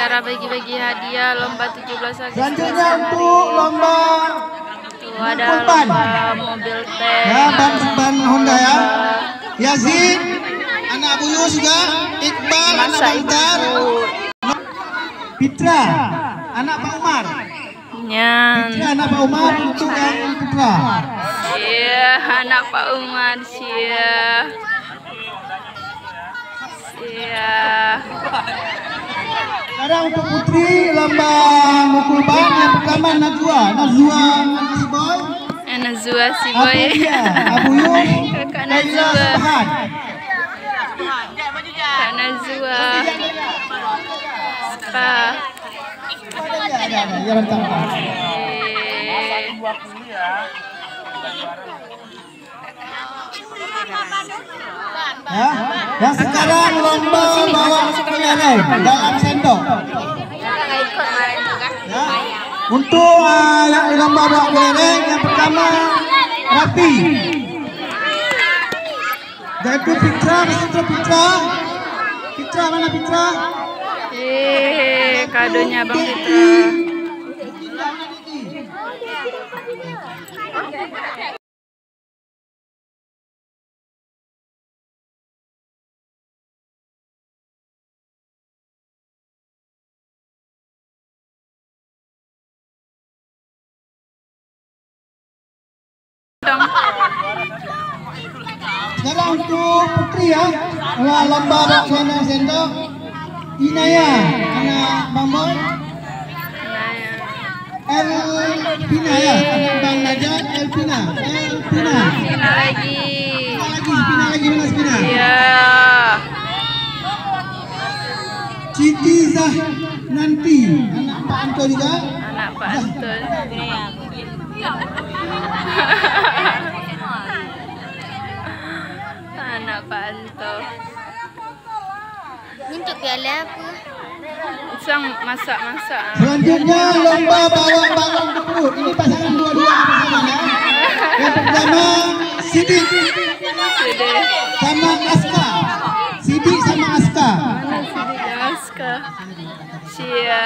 Cara bagi-bagi hadiah lomba 17 Agustus. Selanjutnya untuk lomba ada lomba mobil tank. Ya, ban Honda ya. Yazid, anak Abu Yus juga. Iqbal, anak Bantar. Fitra, anak Pak Umar. Fitra, anak Pak Umar untuk yang Fitra. Iya, anak Pak Umar sia. Sekarang untuk Putri lomba mukul ban yang pertama Najwa si boy. Najwa si boy. Abu Yus, Kak Najwa. Kak Najwa. Spa. Ya, yang sekarang lomba bawa kelereng dalam sendok. Ya. Untuk yang lomba bawa kelereng yang pertama Rafi. Yaitu Fitra, Fitra mana Fitra? Kadonya Bang Fitra. Sekarang untuk Putri ya, lomba bawa sendok Inaya, anak Bang Boy. Elpina ya, anak Bang Najat, Elpina. Spina lagi Mana Spina? Iya. Siti Zah nanti, anak Pak Anto juga. Anak Pak Anto. Anak Pak Anto. Untuk piala apa? Sang masak-masak. Selanjutnya lomba bawa balon ke perut. Ini pasangan dua-dua pasangan ya. Yang pertama Sidik sama Aska. Sidik sama Aska. Mana Sidik dan Aska? Sia.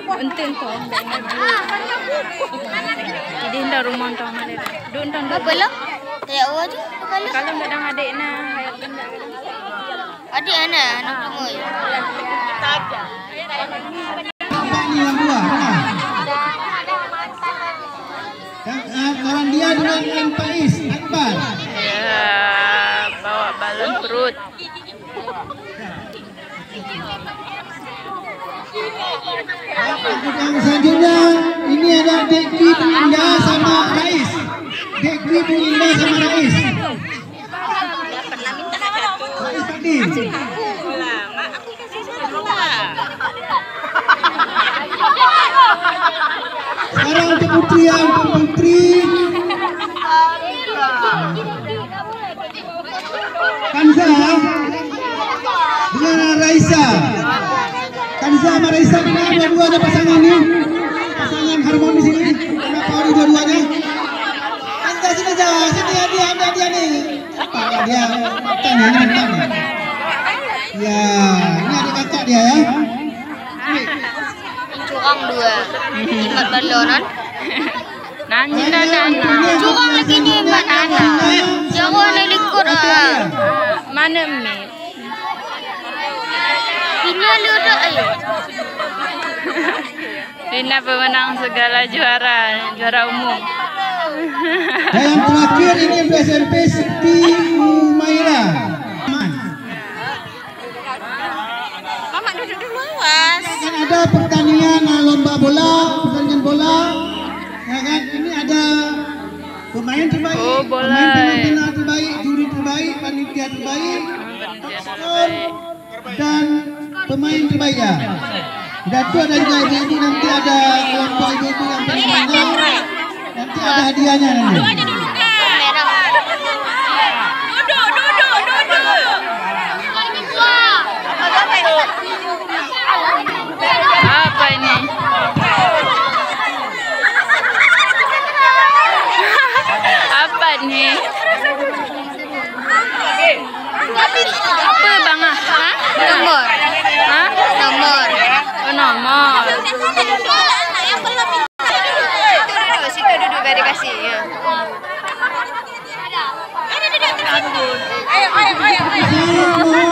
Untung tu. Jadi hendak rumah tu mana dia. Duk entang duk. Apa lah? Kayak awak tu? Kalau enggak ada adik nah, adik anak semua. Nampak ni yang dua. Kawan dia dengan M. Faiz Akbar. Ya, bawa balon perut. Yang selanjutnya ini ada Dekri Bulinda sama Rais. Dekri Bulinda sama Rais. Rais tadi. Sekarang untuk Putri ya, untuk Putri. Kanza dengan Raisa. Kanza sama Raisa kenapa dua-duanya pasangan ni? Pasangan harmonis ini. Kenapa hari dua-duanya? Kanza sini aja, sini dia ni. Apa dia? Makan ni, makan. Ya, ini adik kakak dia ya. Curang dua. Imat balonan. Nana. Curang lagi ni imat Nana. Jangan nak ikut Mana Mi? Ini ada ayo. Rina pemenang segala juara umum. Dan yang terakhir ini SMP Siti Umaira. Mama duduk dulu awas. Kan ada pertandingan pertandingan bola. Ya kan? Ini ada pemain terbaik, pemain terbaik, juri terbaik, panitia terbaik, dan pemain terbaik ya. Dan itu ada juga ibu nanti ada kelompok ibu yang bersemangat. Nanti ada hadiahnya nanti. Apa ini? dapat nih. Apa bang ah? Hah? Nomor. Hah? Nomor. Oh, nomor. Situ duduk biar dikasih. Ya. Saya mohon